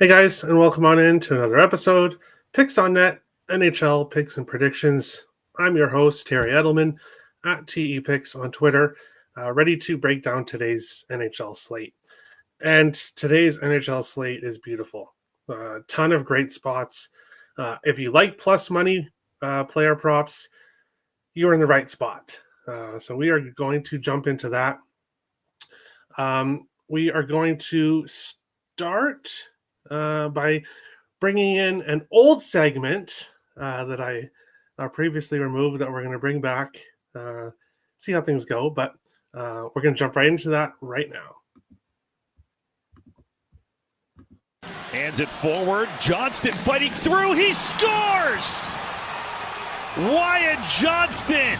Hey guys, and welcome on in to another episode. Picks on Net, NHL Picks and Predictions. I'm your host, Terry Edelman, at TE Picks on Twitter, ready to break down today's NHL slate. And today's NHL slate is beautiful. A ton of great spots. If you like plus money player props, you're in the right spot. So we are going to jump into that. We are going to start by bringing in an old segment that I previously removed that we're going to bring back. See how things go, but we're going to jump right into that right now. Hands it forward. Johnston fighting through. He scores! Wyatt Johnston.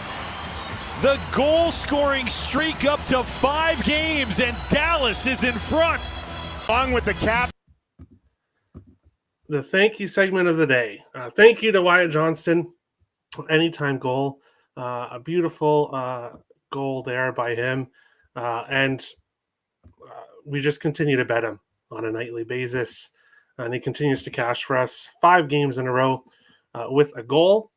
The goal-scoring streak up to 5 games, and Dallas is in front. Along with the cap. The thank you segment of the day. Thank you to Wyatt Johnston. Anytime goal. A beautiful goal there by him. And we just continue to bet him on a nightly basis. And he continues to cash for us 5 games in a row with a goal.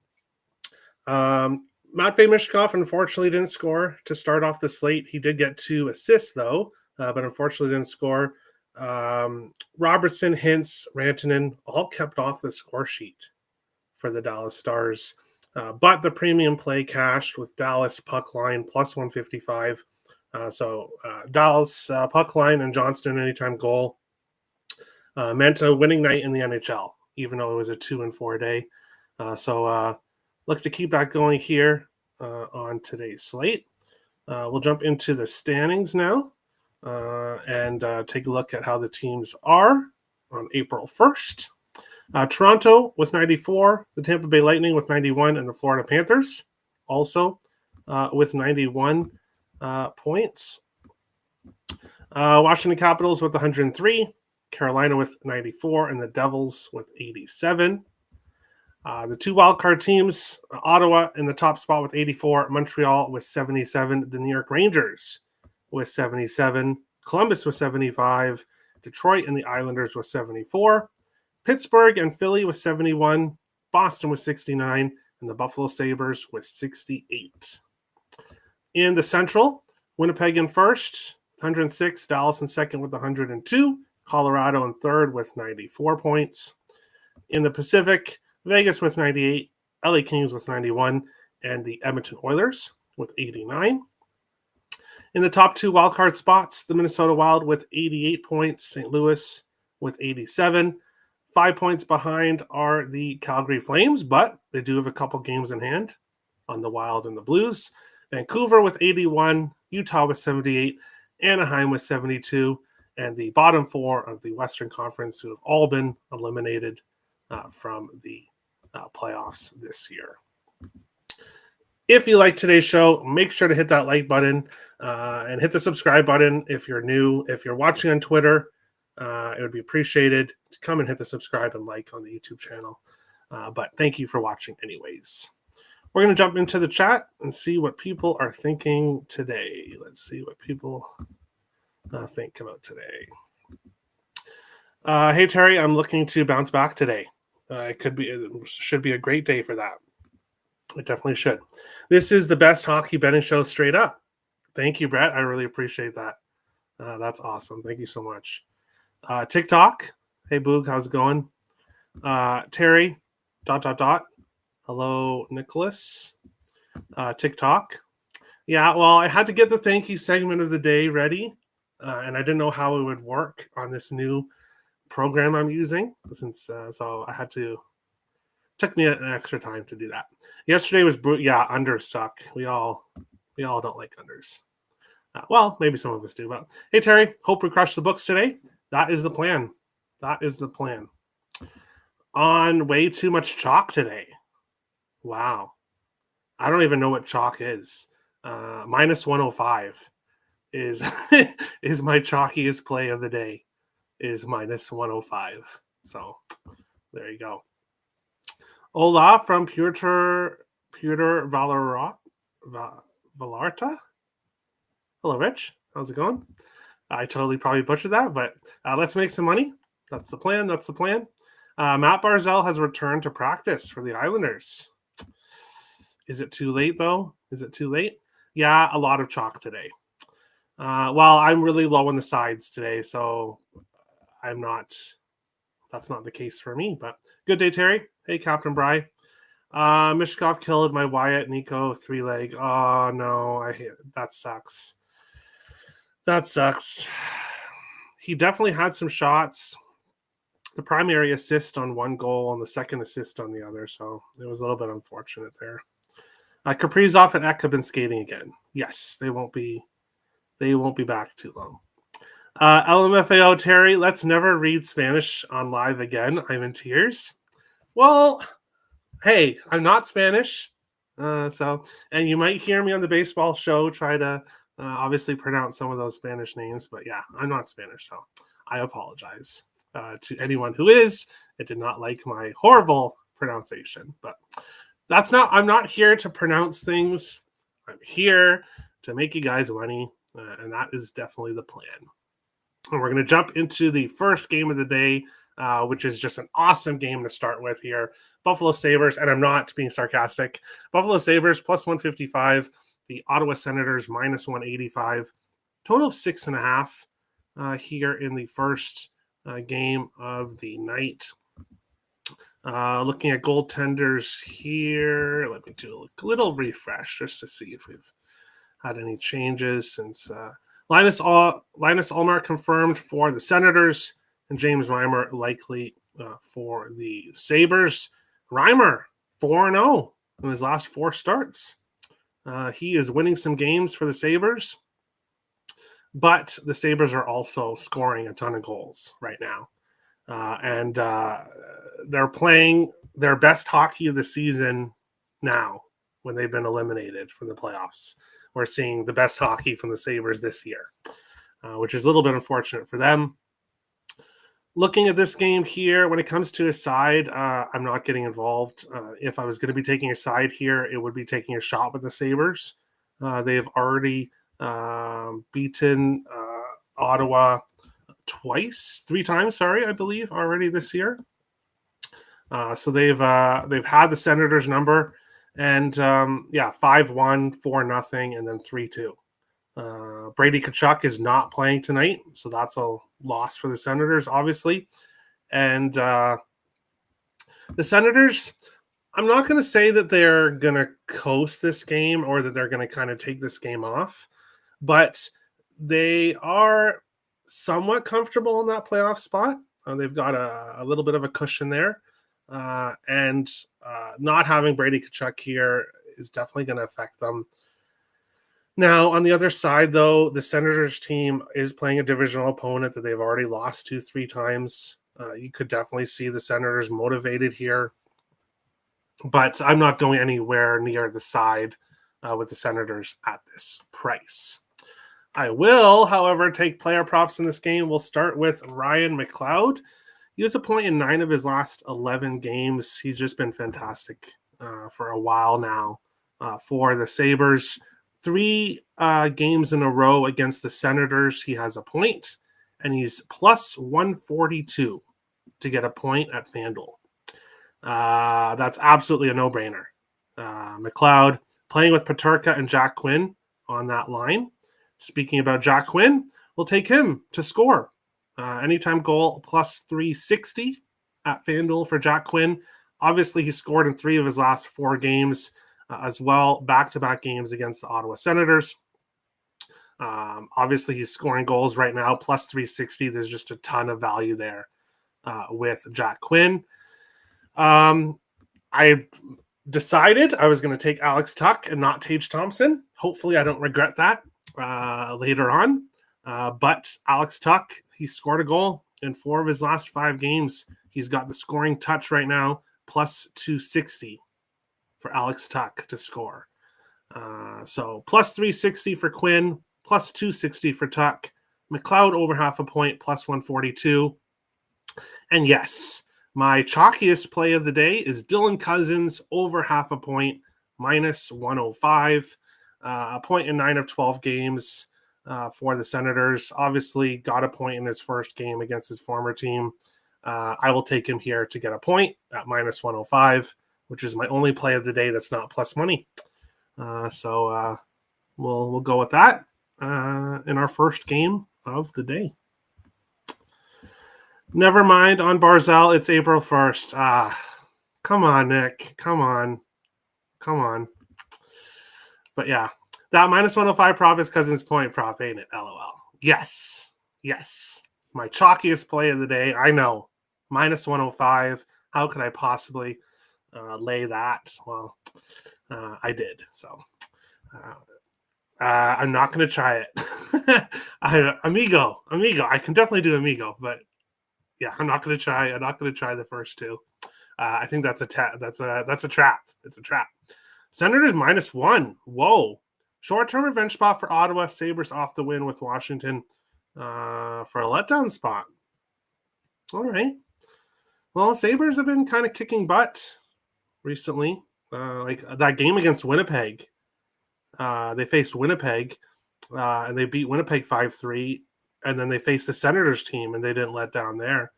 Matvei Michkov unfortunately didn't score to start off the slate. He did get 2 assists, though, but unfortunately didn't score. Robertson, Hintz, Rantanen all kept off the score sheet for the Dallas Stars. But the premium play cashed with Dallas puck line plus 155. So Dallas puck line and Johnston anytime goal meant a winning night in the NHL, even though it was a 2-4 day. So look to keep that going here on today's slate. We'll jump into the standings now and take a look at how the teams are on April 1st. Toronto with 94, the Tampa Bay Lightning with 91, and the Florida Panthers also with 91 points. Washington Capitals with 103, Carolina with 94, and the Devils with 87. The 2 wildcard teams, Ottawa in the top spot with 84, Montreal with 77, the New York Rangers with 77, Columbus with 75, Detroit and the Islanders with 74, Pittsburgh and Philly with 71, Boston with 69, and the Buffalo Sabres with 68. In the Central, Winnipeg in first, 106, Dallas in second with 102, Colorado in third with 94 points. In the Pacific, Vegas with 98, LA Kings with 91, and the Edmonton Oilers with 89. In the top 2 wildcard spots, the Minnesota Wild with 88 points, St. Louis with 87. 5 points behind are the Calgary Flames, but they do have a couple games in hand on the Wild and the Blues. Vancouver with 81, Utah with 78, Anaheim with 72, and the bottom 4 of the Western Conference who have all been eliminated from the playoffs this year. If you like today's show, make sure to hit that like button and hit the subscribe button if you're new. If you're watching on Twitter, it would be appreciated to come and hit the subscribe and like on the YouTube channel. But thank you for watching anyways. We're going to jump into the chat and see what people are thinking today. Let's see what people think about today. Hey, Terry, I'm looking to bounce back today. It should be a great day for that. It definitely should. This is the best hockey betting show straight up. Thank you, Brett. I really appreciate that. That's awesome. Thank you so much. TikTok. Hey, Boog, how's it going? Terry, ... Hello, Nicholas. TikTok. Yeah, well, I had to get the thank you segment of the day ready, and I didn't know how it would work on this new program I'm using, since so I had to. Took me an extra time to do that. Yesterday was yeah, unders suck. We all don't like unders. Well, maybe some of us do, but hey, Terry, hope we crush the books today. That is the plan. That is the plan. On way too much chalk today. Wow. I don't even know what chalk is. Minus 105 is is my chalkiest play of the day. Is minus 105. So there you go. Hola from Pyotr Valarta. Hello, Rich. How's it going? I totally probably butchered that, but let's make some money. That's the plan. Matt Barzal has returned to practice for the Islanders. Is it too late, though? Yeah, a lot of chalk today. Well, I'm really low on the sides today, so I'm not. That's not the case for me, but good day, Terry. Hey, Captain Bry. Mishkov killed my Wyatt Nico 3-leg. Oh, no. I hate it. That sucks. He definitely had some shots. The primary assist on one goal and the second assist on the other, so it was a little bit unfortunate there. Kaprizov and Ek have been skating again. Yes, they won't be back too long. LMFAO Terry, let's never read Spanish on live again. I'm in tears. Well, hey, I'm not Spanish. And you might hear me on the baseball show try to obviously pronounce some of those Spanish names, but yeah, I'm not Spanish, so I apologize to anyone who is. It did not like my horrible pronunciation, but I'm not here to pronounce things. I'm here to make you guys money, and that is definitely the plan. And we're going to jump into the first game of the day, which is just an awesome game to start with here. Buffalo Sabres, and I'm not being sarcastic, Buffalo Sabres plus 155, the Ottawa Senators minus 185, total of 6.5 here in the first game of the night. Looking at goaltenders here, let me do a little refresh just to see if we've had any changes since Linus Ullmark confirmed for the Senators and James Reimer likely for the Sabres. Reimer 4-0 in his last 4 starts. He is winning some games for the Sabres, but the Sabres are also scoring a ton of goals right now. And they're playing their best hockey of the season now when they've been eliminated from the playoffs. We're seeing the best hockey from the Sabres this year, which is a little bit unfortunate for them. Looking at this game here, when it comes to a side, I'm not getting involved. If I was going to be taking a side here, it would be taking a shot with the Sabres. They have already beaten Ottawa 3 times, I believe, already this year. So they've had the Senators number, and 5-1, 4-0, and then 3-2. Brady Tkachuk is not playing tonight, so that's a loss for the Senators, obviously. And the Senators, I'm not going to say that they're going to coast this game or that they're going to kind of take this game off, but they are somewhat comfortable in that playoff spot. They've got a little bit of a cushion there. And not having Brady Tkachuk here is definitely going to affect them. Now, on the other side, though, the Senators team is playing a divisional opponent that they've already lost 2-3 times. You could definitely see the Senators motivated here. But I'm not going anywhere near the side with the Senators at this price. I will, however, take player props in this game. We'll start with Ryan McLeod. He has a point in 9 of his last 11 games. He's just been fantastic for a while now for the Sabres. 3 games in a row against the Senators, he has a point, and he's plus 142 to get a point at FanDuel. That's absolutely a no-brainer. McLeod playing with Peterka and Jack Quinn on that line. Speaking about Jack Quinn, we'll take him to score. Anytime goal plus 360 at FanDuel for Jack Quinn. Obviously, he scored in 3 of his last 4 games as well, back-to-back games against the Ottawa Senators. Obviously, he's scoring goals right now, plus 360. There's just a ton of value there with Jack Quinn. I decided I was going to take Alex Tuch and not Tage Thompson. Hopefully, I don't regret that later on. But Alex Tuch, he scored a goal in 4 of his last 5 games. He's got the scoring touch right now, plus 260 for Alex Tuch to score. So plus 360 for Quinn, plus 260 for Tuch. McLeod over half a point, plus 142. And yes, my chalkiest play of the day is Dylan Cousins over half a point, minus 105. A point in 9 of 12 games. For the Senators. Obviously got a point in his first game against his former team. I will take him here to get a point at minus 105, which is my only play of the day that's not plus money. So we'll go with that in our first game of the day. Never mind on Barzell. It's April 1st. Come on, Nick. Come on. But yeah, that minus 105 prop is Cousins point prop, ain't it? LOL. Yes. My chalkiest play of the day. I know. Minus 105. How could I possibly lay that? Well, I did. So I'm not going to try it. Amigo. I can definitely do Amigo, but yeah, I'm not going to try. I'm not going to try the first two. I think that's a trap. It's a trap. Senators -1. Whoa. Short-term revenge spot for Ottawa. Sabres off the win with Washington for a letdown spot. All right. Well, Sabres have been kind of kicking butt recently. Like that game against Winnipeg. They faced Winnipeg, and they beat Winnipeg 5-3. And then they faced the Senators team, and they didn't let down there.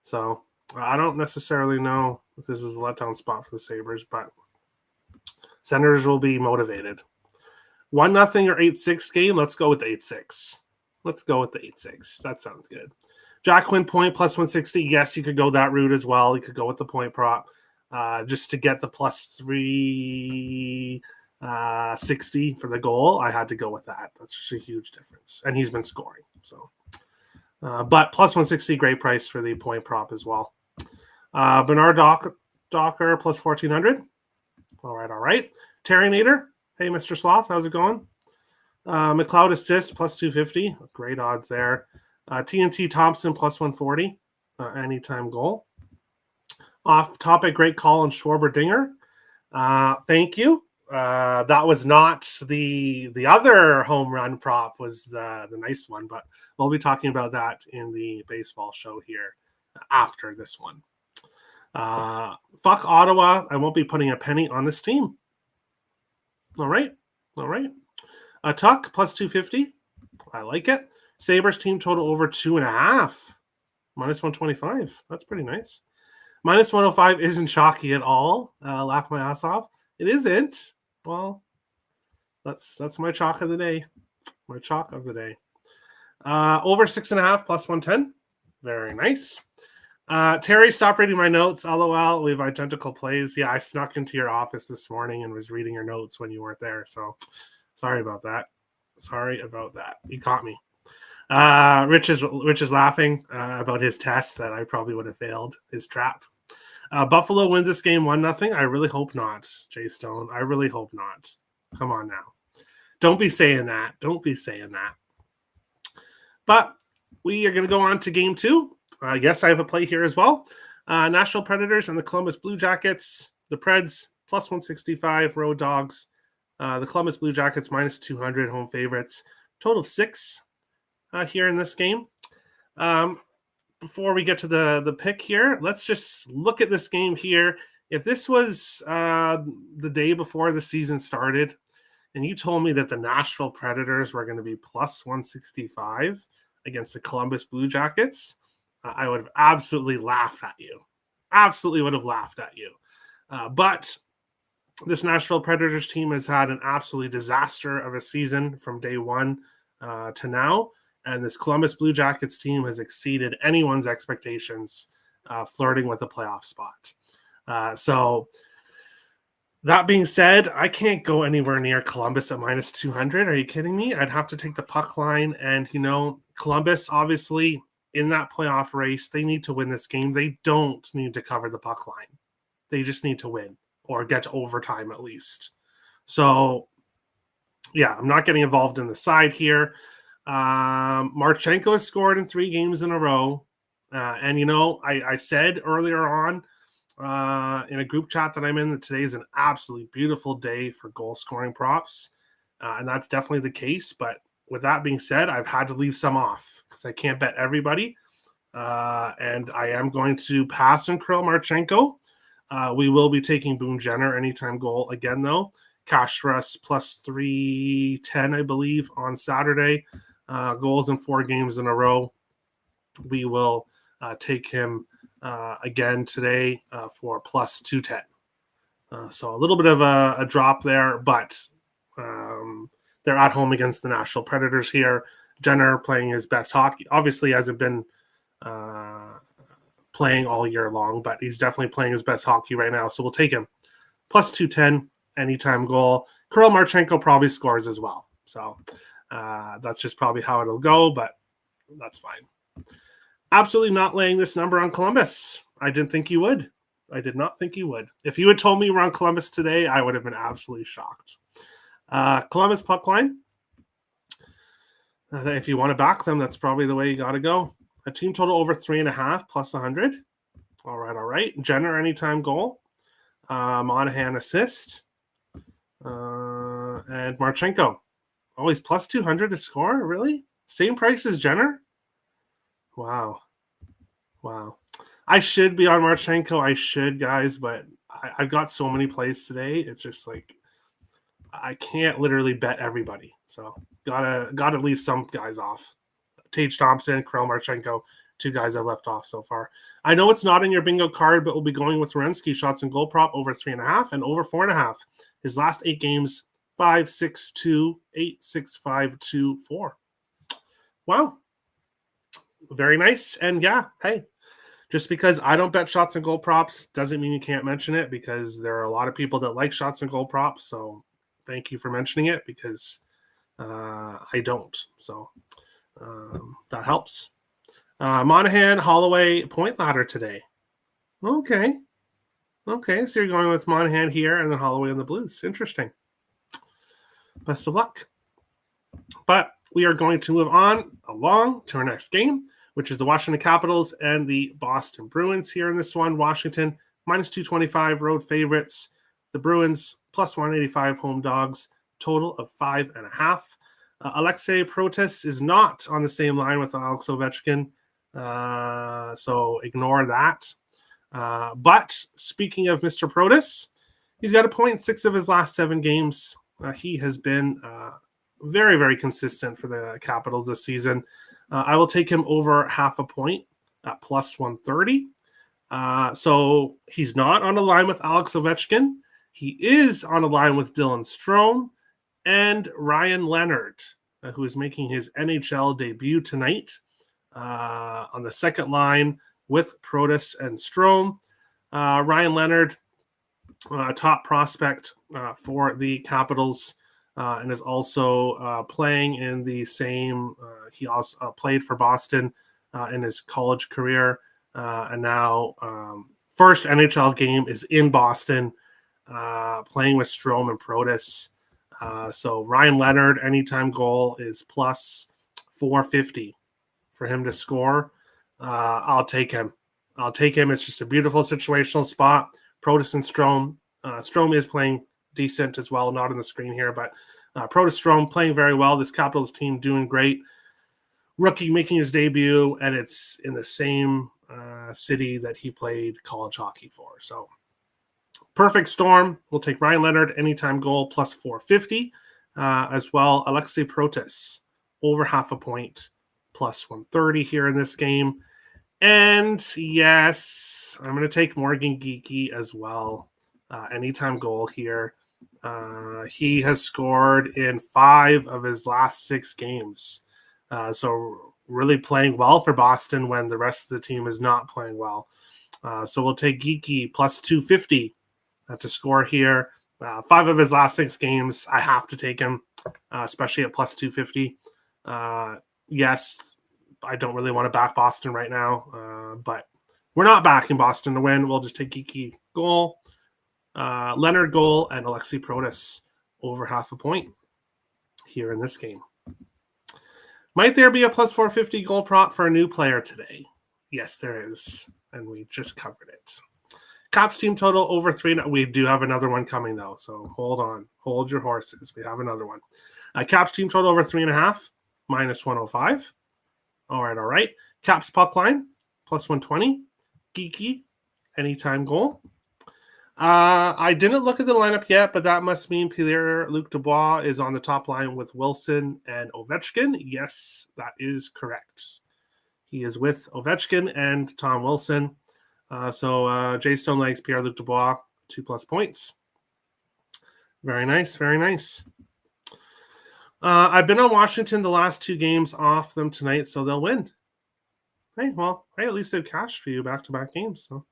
So I don't necessarily know if this is a letdown spot for the Sabres, but Senators will be motivated. 1-0 or 8-6 game. Let's go with 8-6. That sounds good. Jack Quinn point plus 160. Yes, you could go that route as well. You could go with the point prop just to get the plus 360 for the goal. I had to go with that. That's just a huge difference. And he's been scoring. So, but plus 160, great price for the point prop as well. Bernard Docker plus 1400. All right. Terry Nader. Hey, Mr. Sloth, how's it going? McLeod assist plus 250. Great odds there. TNT Thompson plus 140. Anytime goal. Off topic, great call on Schwarber Dinger. Thank you. That was not the other home run prop was the nice one, but we'll be talking about that in the baseball show here after this one. Fuck Ottawa. I won't be putting a penny on this team. All right. A Tuck plus 250. I like it. Sabres team total over 2.5. Minus 125. That's pretty nice. Minus 105 isn't chalky at all. Laugh my ass off. It isn't. Well, that's my chalk of the day. Over 6.5 plus 110. Very nice. Terry, stop reading my notes. LOL. We have identical plays. Yeah, I snuck into your office this morning and was reading your notes when you weren't there. So sorry about that. You caught me. Rich is laughing about his test that I probably would have failed his trap. Buffalo wins this game 1-0. I really hope not, Jay Stone. I really hope not. Come on now. Don't be saying that. But we are going to go on to game 2. Yes, I have a play here as well. Nashville Predators and the Columbus Blue Jackets. The Preds plus 165 road dogs. The Columbus Blue Jackets minus 200 home favorites. Total of 6 here in this game. Before we get to the pick here, let's just look at this game here. If this was the day before the season started and you told me that the Nashville Predators were going to be plus 165 against the Columbus Blue Jackets, I would have absolutely laughed at you. But this Nashville Predators team has had an absolutely disaster of a season from day one to now. And this Columbus Blue Jackets team has exceeded anyone's expectations, flirting with a playoff spot. So that being said, I can't go anywhere near Columbus at minus 200. Are you kidding me? I'd have to take the puck line. And, Columbus, obviously, in that playoff race, they need to win this game. They don't need to cover the puck line. They just need to win or get to overtime at least. So, yeah, I'm not getting involved in the side here. Marchenko has scored in 3 games in a row. And, I said earlier on in a group chat that I'm in that today is an absolutely beautiful day for goal scoring props. And that's definitely the case. But with that being said, I've had to leave some off because I can't bet everybody. And I am going to pass on Kirill Marchenko. We will be taking Boone Jenner anytime goal again, though. Cash for us plus 310, I believe, on Saturday. Goals in 4 games in a row. We will take him again today for plus 210. So a little bit of a drop there, but they're at home against the Nashville Predators here. Jenner playing his best hockey. Obviously hasn't been playing all year long, but he's definitely playing his best hockey right now. So we'll take him. Plus 210, anytime goal. Kirill Marchenko probably scores as well. So that's just probably how it'll go, but that's fine. Absolutely not laying this number on Columbus. I didn't think you would. I did not think you would. If you had told me we're on Columbus today, I would have been absolutely shocked. Columbus puck line. If you want to back them, that's probably the way you got to go. A team total over 3.5 plus 100. All right. Jenner anytime goal. Monahan assist. And Marchenko. Oh, he's plus 200 to score? Really? Same price as Jenner? Wow. I should be on Marchenko. I should, guys, but I've got so many plays today. It's just like I can't literally bet everybody. So gotta leave some guys off. Tage Thompson, Kirill Marchenko, 2 guys I've left off so far. I know it's not in your bingo card, but we'll be going with Werenski shots and goal prop over 3.5 and over 4.5. His last 8 games, 5-6-2, 8-6-5-2, 4. Wow. Very nice. And yeah, hey, just because I don't bet shots and goal props doesn't mean you can't mention it, because there are a lot of people that like shots and goal props. So thank you for mentioning it, because I don't. So that helps. Monahan, Holloway, point ladder today. Okay. So you're going with Monahan here and then Holloway on the Blues. Interesting. Best of luck. But we are going to move on along to our next game, which is the Washington Capitals and the Boston Bruins here in this one. Washington, minus 225 road favorites. The Bruins, plus 185 home dogs, total of 5.5. Alexei Protas is not on the same line with Alex Ovechkin, so ignore that. But speaking of Mr. Protas, he's got a point in 6 of his last 7 games. He has been very, very consistent for the Capitals this season. I will take him over half a point at plus 130. So he's not on a line with Alex Ovechkin. He is on a line with Dylan Strome and Ryan Leonard, who is making his NHL debut tonight on the second line with Protas and Strome. Ryan Leonard, top prospect for the Capitals, and is also playing in the same. He also played for Boston in his college career, and now first NHL game is in Boston, playing with Strome and Protas. So Ryan Leonard, anytime goal is plus 450 for him to score. I'll take him. It's just a beautiful situational spot. Protas and Strome. Strome is playing decent as well, not on the screen here, but Protas, Strome playing very well. This Capitals team doing great. Rookie making his debut, and it's in the same city that he played college hockey for. So perfect storm. We'll take Ryan Leonard, anytime goal, plus 450. As well, Alexei Protas, over half a point, plus 130 here in this game. And yes, I'm going to take Morgan Geekie as well. Anytime goal here. He has scored in 5 of his last 6 games. So really playing well for Boston when the rest of the team is not playing well. So we'll take Geekie plus 250 to score here. 5 of his last 6 games, I have to take him, especially at plus 250. Yes, I don't really want to back Boston right now, but we're not backing Boston to win. We'll just take Geekie goal, Leonard goal, and Alexei Protas over half a point here in this game. Might there be a plus 450 goal prop for a new player today? Yes, there is, and we just covered it. Caps team total over 3. We do have another one coming, though, so hold on. Hold your horses. We have another one. Caps team total over 3.5, minus 105. All right. Caps puck line, plus 120. Geekie, anytime goal. I didn't look at the lineup yet, but that must mean Pierre-Luc Dubois is on the top line with Wilson and Ovechkin. Yes, that is correct. He is with Ovechkin and Tom Wilson. So Jay Stone likes Pierre-Luc Dubois, 2+ points. Very nice, very nice. I've been on Washington the last 2 games off them tonight, so they'll win. Hey, well, hey, at least they've cashed for you back-to-back games. So,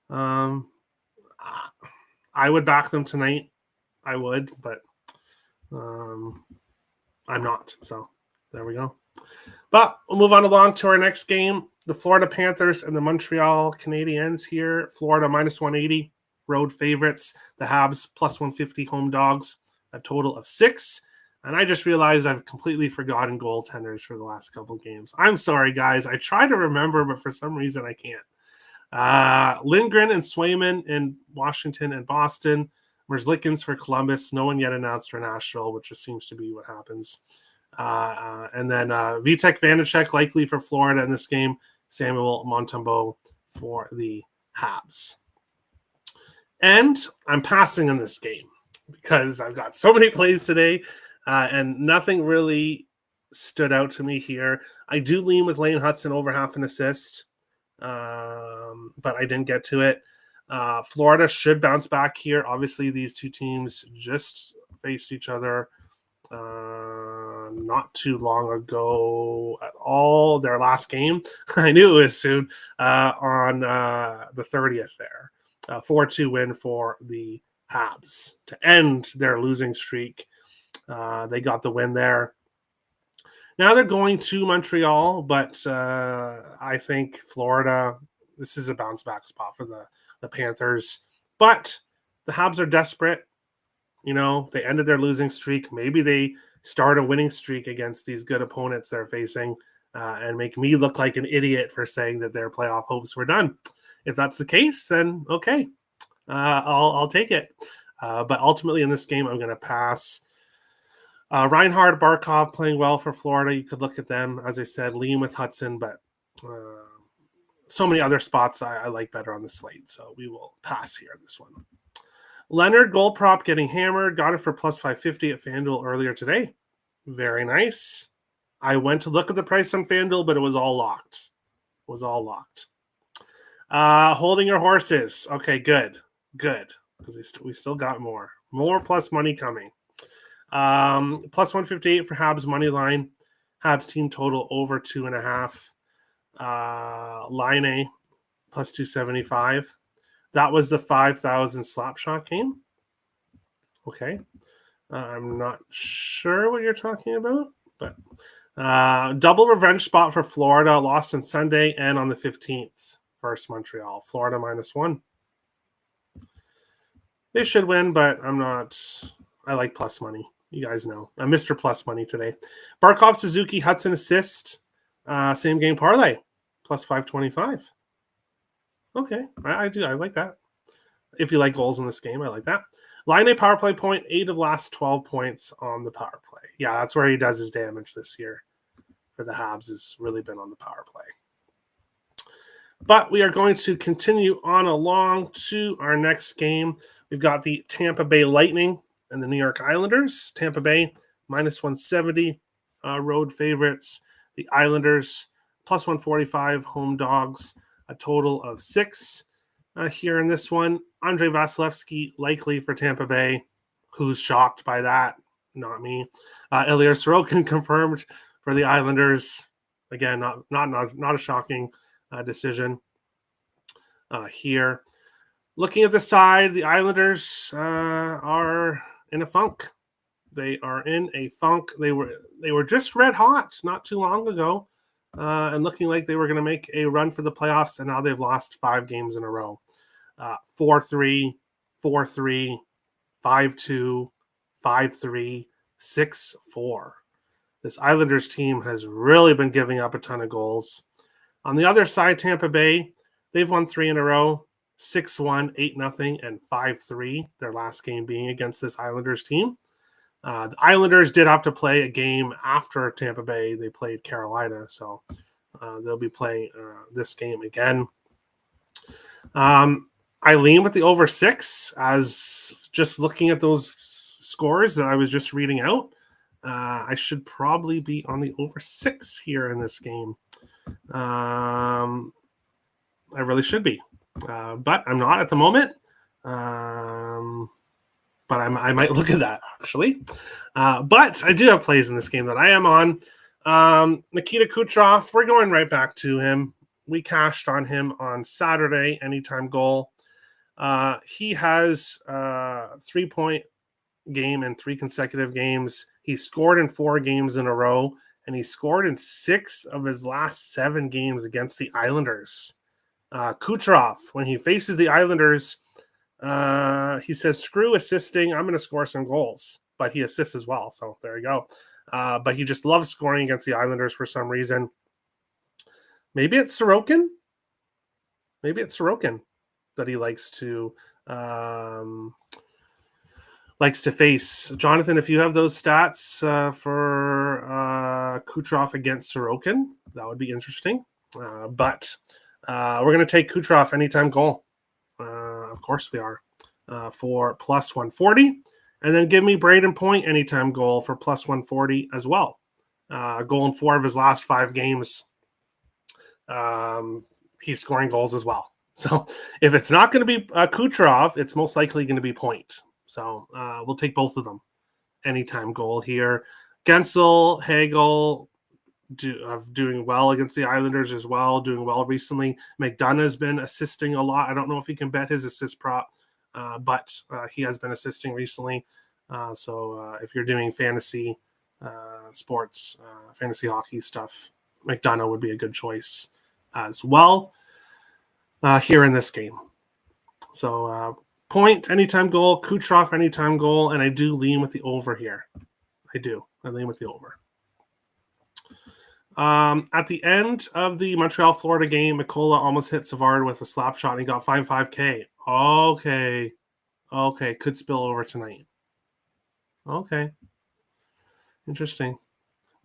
I would back them tonight. I would, but I'm not. So there we go. But we'll move on along to our next game. The Florida Panthers and the Montreal Canadiens here. Florida -180, road favorites. The Habs +150 home dogs, a total of 6. And I just realized I've completely forgotten goaltenders for the last couple of games. I'm sorry, guys. I try to remember, but for some reason I can't. Lindgren and Swayman in Washington and Boston. Merzlikins for Columbus. No one yet announced for Nashville, which just seems to be what happens. And then Vitek Vanacek likely for Florida in this game. Samuel Montembeault for the Habs. And I'm passing on this game because I've got so many plays today. And nothing really stood out to me here. I do lean with Lane Hudson over half an assist, but I didn't get to it. Florida should bounce back here. Obviously, these two teams just faced each other not too long ago at all. Their last game, I knew it was soon, on the 30th there. 4-2 win for the Habs to end their losing streak. They got the win there. Now they're going to Montreal, but I think Florida, this is a bounce back spot for the Panthers. But the Habs are desperate. You know, they ended their losing streak. Maybe they start a winning streak against these good opponents they're facing and make me look like an idiot for saying that their playoff hopes were done. If that's the case, then okay, I'll take it. But ultimately in this game, I'm going to pass. Reinhard, Barkov playing well for Florida. You could look at them, as I said, lean with Hudson, but so many other spots I like better on the slate. So we will pass here on this one. Leonard, goal prop getting hammered. Got it for +550 at FanDuel earlier today. Very nice. I went to look at the price on FanDuel, but it was all locked. Holding your horses. Okay, good. Because we still got more plus money coming. +158 for Habs money line. Habs team total over 2.5. Line A +275. That was the 5,000 slap shot game. Okay. I'm not sure what you're talking about, but double revenge spot for Florida. Lost on Sunday and on the 15th versus Montreal. Florida -1. They should win, but I'm not. I like plus money. You guys know. I'm Mr. Plus Money today. Barkov, Suzuki, Hudson assist. Same game parlay. +525. Okay. I do. I like that. If you like goals in this game, I like that. Line A power play point. 8 of last 12 points on the power play. Yeah, that's where he does his damage this year. For the Habs has really been on the power play. But we are going to continue on along to our next game. We've got the Tampa Bay Lightning and the New York Islanders. Tampa Bay -170 road favorites. The Islanders +145 home dogs. A total of 6 here in this one. Andrei Vasilevsky likely for Tampa Bay. Who's shocked by that? Not me. Ilya Sorokin confirmed for the Islanders. Again, not a shocking decision here. Looking at the side, the Islanders are in a funk. They are in a funk. They were just red hot not too long ago, and looking like they were going to make a run for the playoffs, and now they've lost 5 games in a row. 4-3, 4-3, 5-2, 5-3, 6-4. This Islanders team has really been giving up a ton of goals. On the other side, Tampa Bay, they've won 3 in a row, 6-1, 8-0, and 5-3, their last game being against this Islanders team. The Islanders did have to play a game after Tampa Bay. They played Carolina, so they'll be playing this game again. I lean with the over 6 as just looking at those scores that I was just reading out. I should probably be on the over 6 here in this game. I really should be, but I'm not at the moment. But I might look at that actually. But I do have plays in this game that I am on. Nikita Kucherov, we're going right back to him. We cashed on him on Saturday, anytime goal. He has a 3-point game in 3 consecutive games. He scored in 4 games in a row, and he scored in 6 of his last 7 games against the Islanders. Kucherov, when he faces the Islanders, he says, screw assisting, I'm going to score some goals. But he assists as well, so there you go. But he just loves scoring against the Islanders for some reason. Maybe it's Sorokin? Maybe it's Sorokin that he likes to face. Jonathan, if you have those stats for Kucherov against Sorokin, that would be interesting. But we're going to take Kucherov anytime goal. Of course we are. For plus 140. And then give me Braden Point anytime goal for plus 140 as well. Goal in 4 of his last 5 games. He's scoring goals as well. So if it's not going to be Kucherov, it's most likely going to be Point. So we'll take both of them. Anytime goal here. Gensel, Hagel doing well against the Islanders as well, doing well recently. McDonough's been assisting a lot. I don't know if you can bet his assist prop, but he has been assisting recently. So if you're doing fantasy sports, fantasy hockey stuff, McDonough would be a good choice as well here in this game. So Point, anytime goal, Kucherov, anytime goal, and I do lean with the over here. I lean with the over. At the end of the Montreal-Florida game, Mikola almost hit Savard with a slap shot and he got 5K. Okay. Could spill over tonight. Okay. Interesting.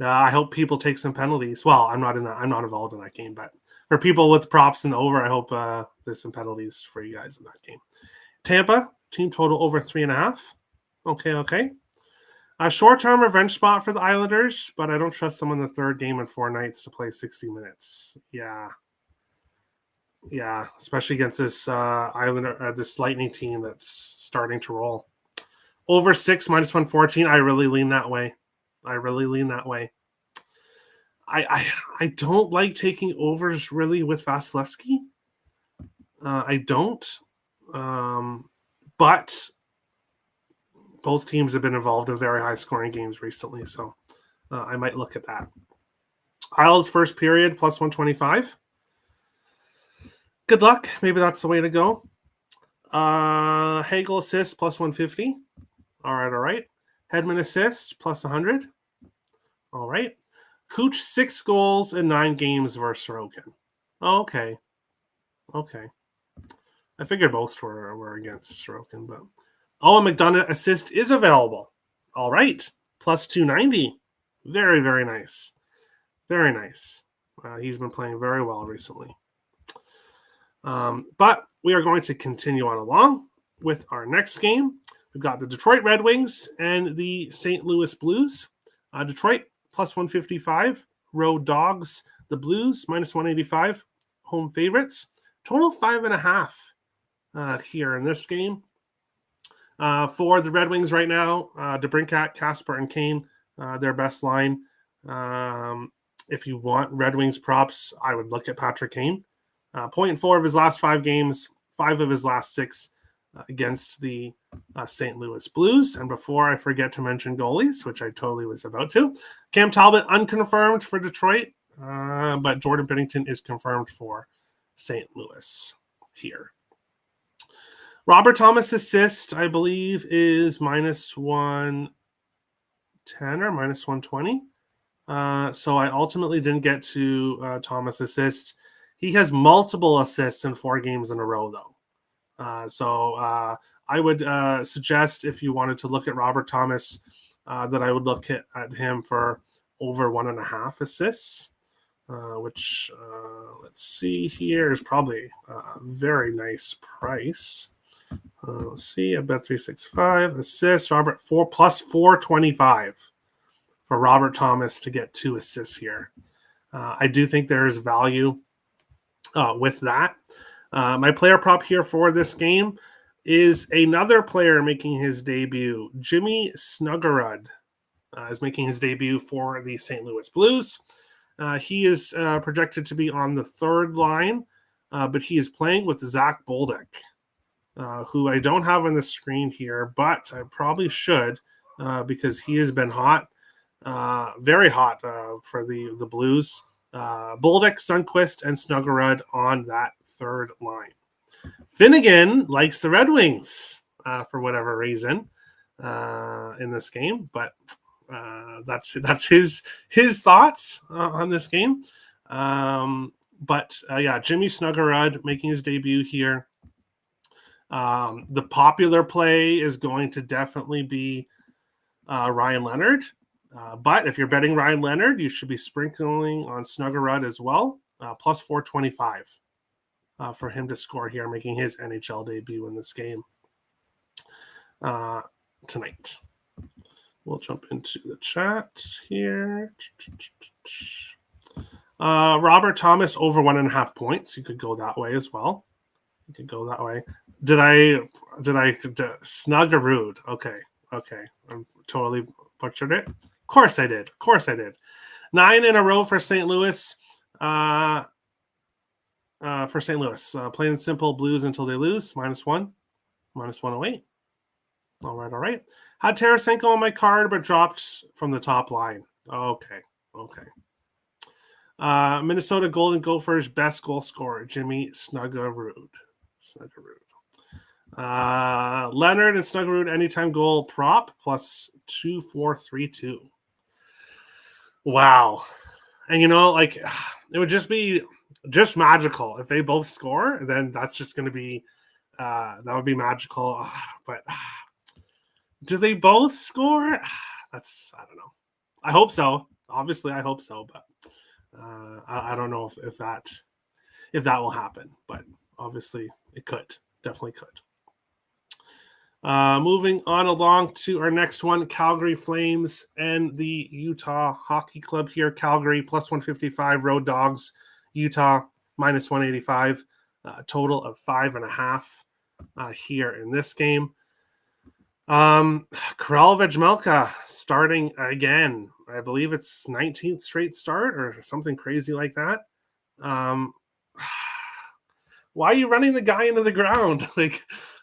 I hope people take some penalties. Well, I'm not involved in that game, but for people with props in the over, I hope there's some penalties for you guys in that game. Tampa, team total over 3.5. Okay. A short-term revenge spot for the Islanders, but I don't trust them in the 3rd game in 4 nights to play 60 minutes. Yeah, especially against this this Lightning team that's starting to roll. Over 6 minus 114. I really lean that way. I don't like taking overs really with Vasilevsky. I don't. But both teams have been involved in very high-scoring games recently, so I might look at that. Isles first period, plus 125. Good luck. Maybe that's the way to go. Hagel assist, plus 150. All right. Hedman assists, plus 100. All right. Cooch, 6 goals in 9 games versus Sorokin. Okay. I figured most were against Sorokin, but Owen McDonough assist is available. All right. Plus 290. Very, very nice. Very nice. He's been playing very well recently. But we are going to continue on along with our next game. We've got the Detroit Red Wings and the St. Louis Blues. Detroit, plus 155. Road Dogs. The Blues, minus 185. Home favorites. Total 5.5 here in this game. For the Red Wings right now, DeBrincat, Kasper, and Kane, their best line. If you want Red Wings props, I would look at Patrick Kane. 0.4 of his last 5 games, 5 of his last 6 against the St. Louis Blues. And before I forget to mention goalies, which I totally was about to, Cam Talbot unconfirmed for Detroit, but Jordan Binnington is confirmed for St. Louis here. Robert Thomas assist, I believe, is minus 110 or minus 120. So I ultimately didn't get to Thomas assist. He has multiple assists in 4 games in a row, though. So I would suggest, if you wanted to look at Robert Thomas, that I would look at him for over 1.5 assists, which, let's see here, is probably a very nice price. Let's see, I bet 365 assists. Robert 4 plus 425 for Robert Thomas to get 2 assists here. I do think there is value with that. My player prop here for this game is another player making his debut. Jimmy Snuggerud is making his debut for the St. Louis Blues. He is projected to be on the third line, but he is playing with Zach Bolduc, who I don't have on the screen here, but I probably should because he has been hot, very hot for the Blues. Bolduc, Sundqvist, and Snuggerud on that third line. Finnegan likes the Red Wings for whatever reason in this game, but that's his thoughts on this game. But Jimmy Snuggerud making his debut here. The popular play is going to definitely be Ryan Leonard. But if you're betting Ryan Leonard, you should be sprinkling on Snuggerud as well. Plus 425 for him to score here, making his NHL debut in this game tonight. We'll jump into the chat here. Robert Thomas over 1.5 points. You could go that way as well. You could go that way. Did I Snuggerud? Okay. I'm totally butchered it. Of course I did. 9 in a row for St. Louis. Plain and simple, Blues until they lose. -1. -108. All right. Had Tarasenko on my card, but dropped from the top line. Okay. Minnesota Golden Gophers best goal scorer, Jimmy Snuggerud. Leonard and Snuggerud anytime goal prop plus 2,432. Wow. And it would just be magical if they both score. Then that's just going to be that would be magical. But do they both score? I don't know. I hope so. Obviously, I hope so. But I don't know if that will happen. But obviously, it could. Definitely could. Moving on along to our next one, Calgary Flames and the Utah Hockey Club here. Calgary plus 155, Road Dogs. Utah minus 185. Total of 5.5 here in this game. Karel Vejmelka starting again. I believe it's 19th straight start or something crazy like that. Why are you running the guy into the ground?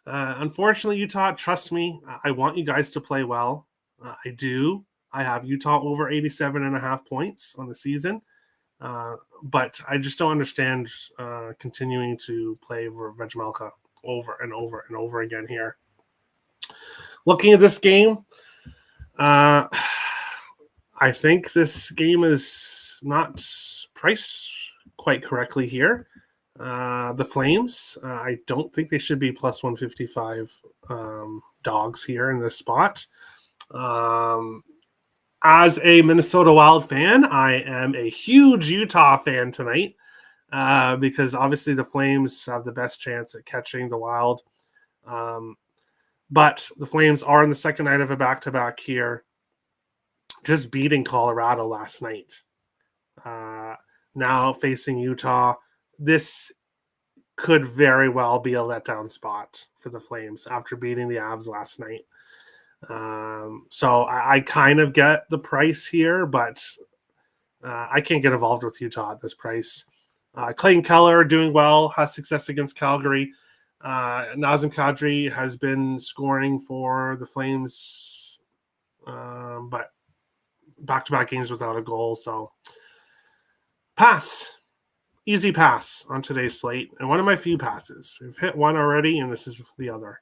Unfortunately, Utah, trust me, I want you guys to play well. I do. I have Utah over 87.5 points on the season. But I just don't understand continuing to play for Vejmelka over and over and over again here. Looking at this game, I think this game is not priced quite correctly here. The Flames, I don't think they should be plus 155 dogs here in this spot. As a Minnesota Wild fan, I am a huge Utah fan tonight because obviously the Flames have the best chance at catching the Wild. But the Flames are in the second night of a back-to-back here, just beating Colorado last night. Now facing Utah. This could very well be a letdown spot for the Flames after beating the Avs last night. So I kind of get the price here, but I can't get involved with Utah at this price. Clayton Keller doing well, has success against Calgary. Nazem Kadri has been scoring for the Flames, but back-to-back games without a goal. So pass. Easy pass on today's slate, and one of my few passes. We've hit one already, and this is the other.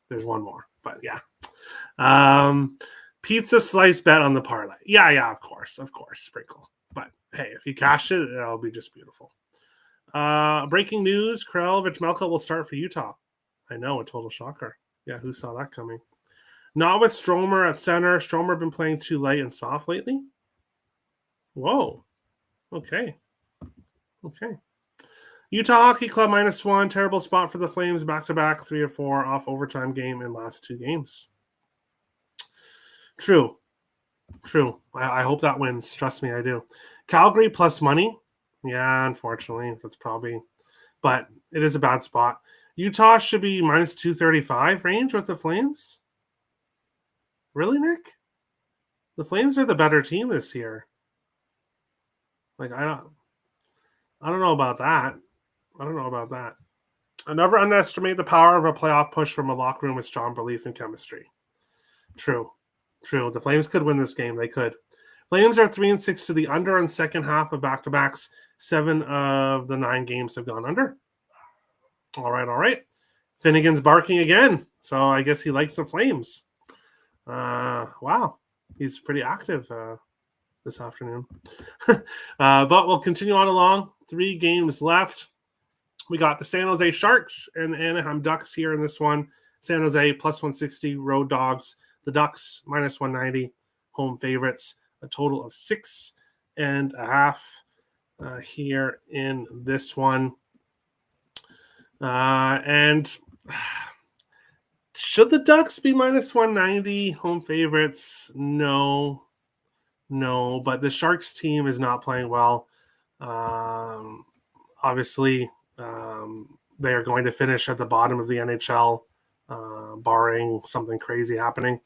There's one more, but yeah. Pizza slice bet on the parlay. Yeah, of course, sprinkle. But hey, if you cash it, it'll be just beautiful. Breaking news: Karel Vejmelka will start for Utah. I know, a total shocker. Yeah, who saw that coming? Not with Stromer at center. Stromer been playing too light and soft lately. Whoa. Okay. Utah Hockey Club -1. Terrible spot for the Flames. Back-to-back 3 or 4 off overtime game in last 2 games. True. I hope that wins. Trust me, I do. Calgary plus money. Yeah, unfortunately, that's probably, but it is a bad spot. Utah should be minus 235 range with the Flames. Really, Nick? The Flames are the better team this year. Like, I don't know about that. I don't know about that. I never underestimate the power of a playoff push from a locker room with strong belief in chemistry. True. The Flames could win this game. They could. Flames are 3-6 to the under in second half of back-to-backs. 7 of the 9 games have gone under. All right. Finnegan's barking again, so I guess he likes the Flames. Wow. He's pretty active this afternoon. But we'll continue on along. 3 games left. We got the San Jose Sharks and the Anaheim Ducks here in this one. San Jose plus 160, road dogs. The Ducks minus 190, home favorites. A total of 6.5 here in this one. And should the Ducks be minus 190 home favorites? No, but the Sharks team is not playing well. Obviously, they are going to finish at the bottom of the NHL, barring something crazy happening.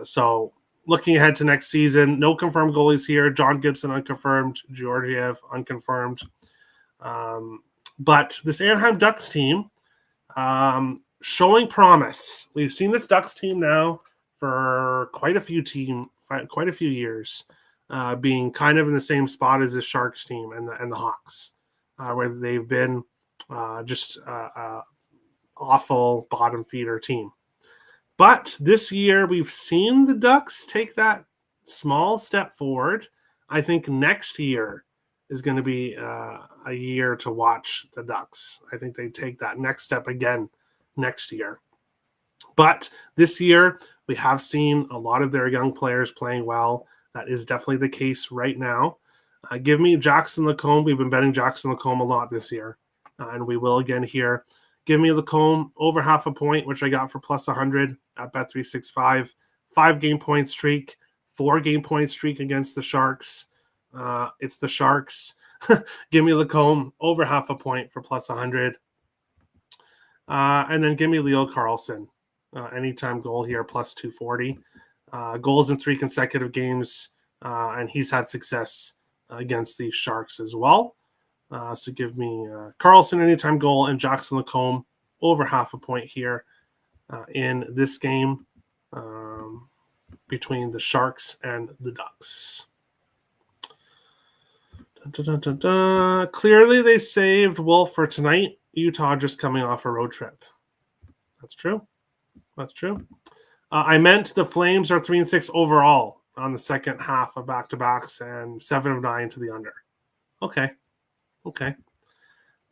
So looking ahead to next season, no confirmed goalies here. John Gibson unconfirmed, Georgiev unconfirmed. But this Anaheim Ducks team showing promise. We've seen this Ducks team now for quite a few years, being kind of in the same spot as the Sharks team and the Hawks, where they've been just awful bottom feeder team. But this year, we've seen the Ducks take that small step forward. I think next year is going to be a year to watch the Ducks. I think they take that next step again next year. But this year, we have seen a lot of their young players playing well. That is definitely the case right now. Give me Jackson Lacombe. We've been betting Jackson Lacombe a lot this year, and we will again here. Give me Lacombe over half a point, which I got for plus 100 at Bet365. 5-game point streak, 4-game point streak against the Sharks. It's the Sharks. Give me Lacombe over half a point for plus 100. And then give me Leo Carlson. Anytime goal here, plus 240. Goals in 3 consecutive games, and he's had success against the Sharks as well. So give me Carlson anytime goal and Jackson Lacombe over half a point here in this game between the Sharks and the Ducks. Clearly, they saved Wolf for tonight. Utah just coming off a road trip. That's true. I meant the Flames are 3-6 overall on the second half of back-to-backs and 7 of 9 to the under. Okay.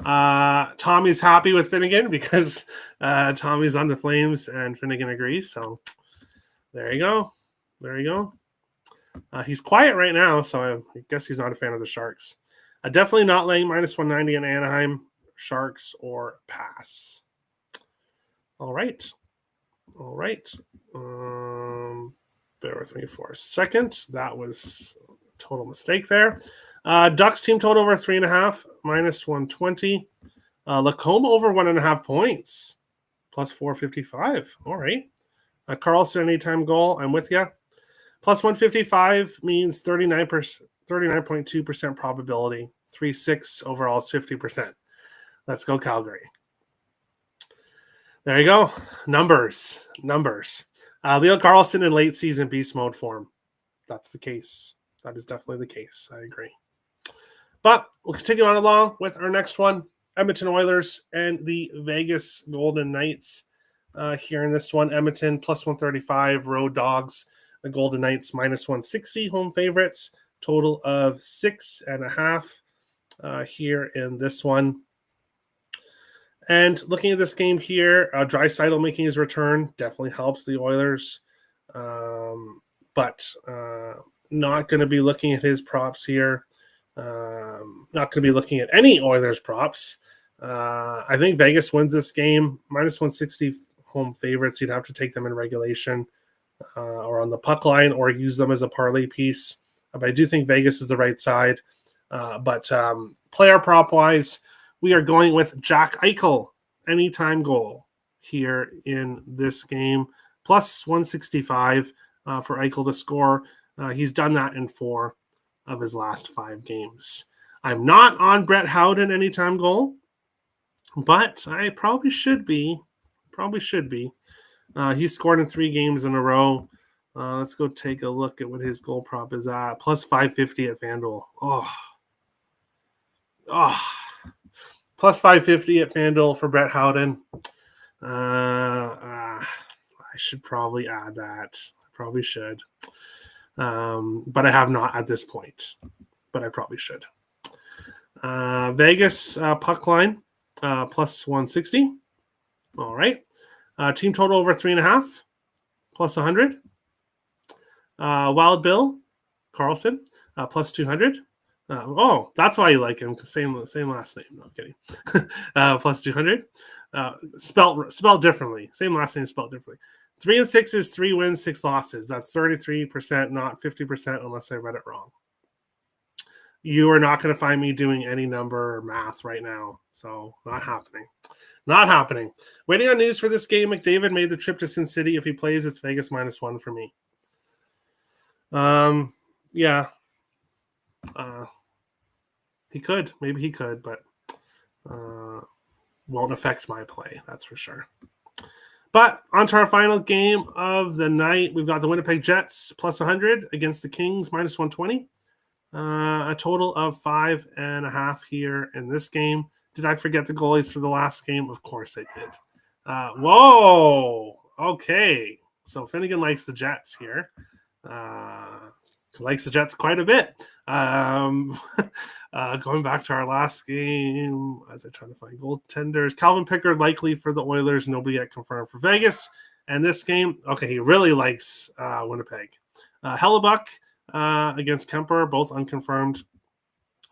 Tommy's happy with Finnegan because Tommy's on the Flames and Finnegan agrees. So there you go. He's quiet right now, so I guess he's not a fan of the Sharks. Definitely not laying minus 190 in Anaheim, Sharks, or pass. All right. Bear with me for a second. That was a total mistake there. Ducks team total over 3.5, minus 120. Lacombe over 1.5 points, plus 455. All right. Carlson anytime goal. I'm with you. Plus 155 means 39.2% probability. 3-6 overall is 50%. Let's go Calgary. There you go. Numbers. Leo Carlson in late season beast mode form. That's the case. That is definitely the case. I agree. But we'll continue on along with our next one. Edmonton Oilers and the Vegas Golden Knights. Here in this one, Edmonton plus 135, road dogs. The Golden Knights minus 160, home favorites. Total of 6.5 here in this one. And looking at this game here, Draisaitl making his return definitely helps the Oilers. But not going to be looking at his props here. Not going to be looking at any Oilers props. I think Vegas wins this game. Minus 160 home favorites. You'd have to take them in regulation or on the puck line or use them as a parlay piece. but I do think Vegas is the right side. But player prop wise, we are going with Jack Eichel, anytime goal here in this game, plus 165 for Eichel to score. He's done that in 4 of his last 5 games. I'm not on Brett Howden anytime goal, but I probably should be. He scored in 3 games in a row. Let's go take a look at what his goal prop is at. Plus 550 at FanDuel. Plus 550 at FanDuel for Brett Howden. I should probably add that. I probably should. But I have not at this point. But I probably should. Vegas puck line, plus 160. All right. Team total over 3.5, plus 100. Wild Bill Carlson, plus 200. That's why you like him. Same last name. No, I'm kidding. Plus 200. Spelled differently. Same last name, spelled differently. 3 and 6 is 3 wins, 6 losses. That's 33%, not 50%, unless I read it wrong. You are not going to find me doing any number or math right now. So not happening. Not happening. Waiting on news for this game. McDavid made the trip to Sin City. If he plays, it's Vegas -1 for me. Yeah. He could. Maybe he could, but won't affect my play. That's for sure. But on to our final game of the night. We've got the Winnipeg Jets plus 100 against the Kings -120. A total of 5.5 here in this game. Did I forget the goalies for the last game? Of course I did. Whoa. Okay. So Finnegan likes the Jets here. Likes the Jets quite a bit. Going back to our last game, as I try to find goaltenders, Calvin Pickard likely for the Oilers. Nobody yet confirmed for Vegas. And this game, okay, he really likes Winnipeg. Hellebuck against Kemper, both unconfirmed.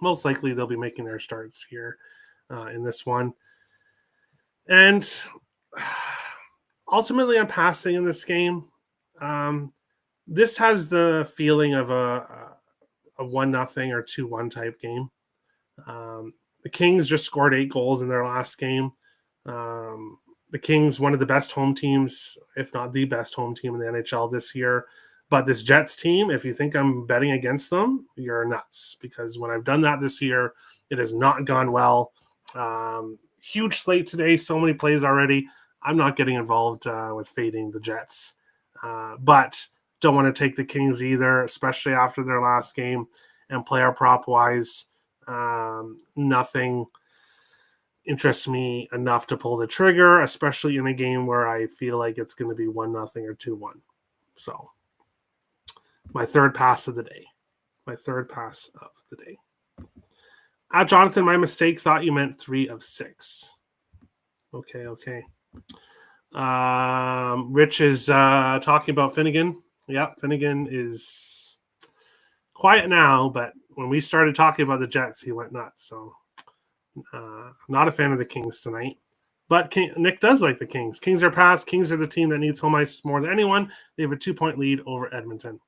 Most likely they'll be making their starts here in this one. And ultimately, I'm passing in this game. This has the feeling of a 1-0 or 2-1 type game. The Kings just scored 8 goals in their last game. The Kings, one of the best home teams, if not the best home team in the NHL this year. But this Jets team, if you think I'm betting against them, you're nuts. Because when I've done that this year, it has not gone well. Huge slate today, so many plays already. I'm not getting involved with fading the Jets. But don't want to take the Kings either, especially after their last game. And player prop-wise, nothing interests me enough to pull the trigger, especially in a game where I feel like it's going to be 1-0 or 2-1. So my third pass of the day. Jonathan, my mistake. Thought you meant 3 of 6. Okay. Rich is talking about Finnegan. Yep, Finnegan is quiet now, but when we started talking about the Jets, he went nuts. So not a fan of the Kings tonight. But Nick does like the Kings. Kings are past. Kings are the team that needs home ice more than anyone. They have a 2-point lead over Edmonton.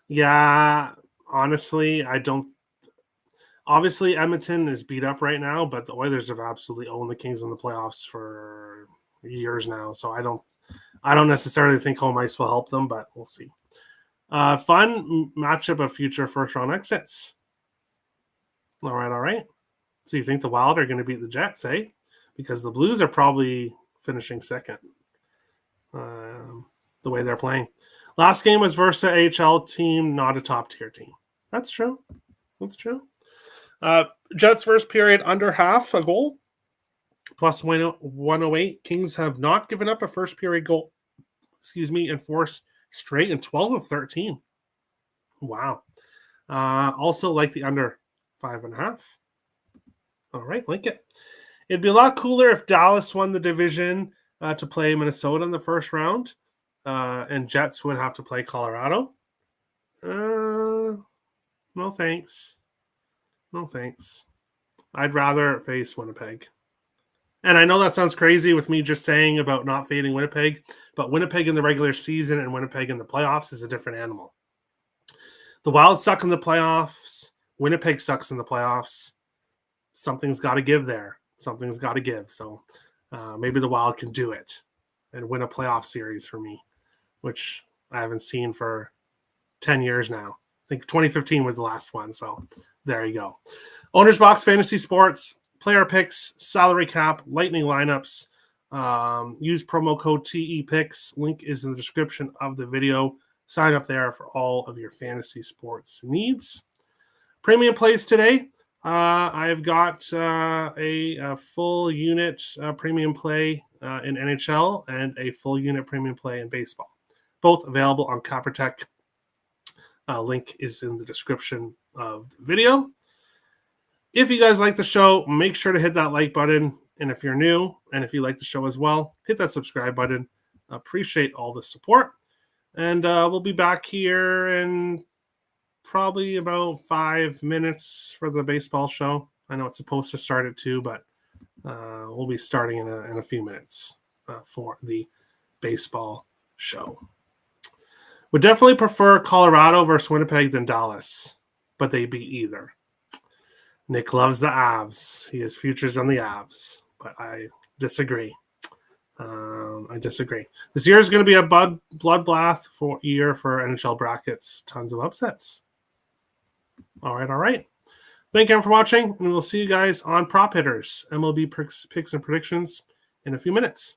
Yeah, honestly, I don't. Obviously, Edmonton is beat up right now, but the Oilers have absolutely owned the Kings in the playoffs for years now. So I don't necessarily think home ice will help them, but we'll see. Fun matchup of future first-round exits. All right. So you think the Wild are going to beat the Jets, eh? Because the Blues are probably finishing second, the way they're playing. Last game was versus AHL team, not a top-tier team. That's true. Jets first period under half a goal, plus 108. Kings have not given up a first period goal, in 4 straight and 12 of 13. Wow. Also like the under 5.5. All right, like it. It'd be a lot cooler if Dallas won the division to play Minnesota in the first round, and Jets would have to play Colorado. No thanks. I'd rather face Winnipeg. And I know that sounds crazy with me just saying about not fading Winnipeg, but Winnipeg in the regular season and Winnipeg in the playoffs is a different animal. The Wild suck in the playoffs. Winnipeg sucks in the playoffs. Something's got to give there. Something's got to give. So maybe the Wild can do it and win a playoff series for me, which I haven't seen for 10 years now. I think 2015 was the last one. So there you go. OwnersBox Fantasy Sports, player picks, salary cap, lightning lineups. Use promo code TEPICS. Link is in the description of the video. Sign up there for all of your fantasy sports needs. Premium plays today. I've got a full unit premium play in NHL and a full unit premium play in baseball. Both available on CopperTech. Link is in the description of the video. If you guys like the show, make sure to hit that like button. And if you're new, and if you like the show as well, hit that subscribe button. Appreciate all the support. And we'll be back here in probably about 5 minutes for the baseball show. I know it's supposed to start at 2, but we'll be starting in a few minutes for the baseball show. Would definitely prefer Colorado versus Winnipeg than Dallas, but they beat either. Nick loves the Avs. He has futures on the Avs, but I disagree. This year is going to be a bloodbath year for NHL brackets. Tons of upsets. All right. Thank you for watching, and we'll see you guys on Prop Hitters, MLB picks and predictions in a few minutes.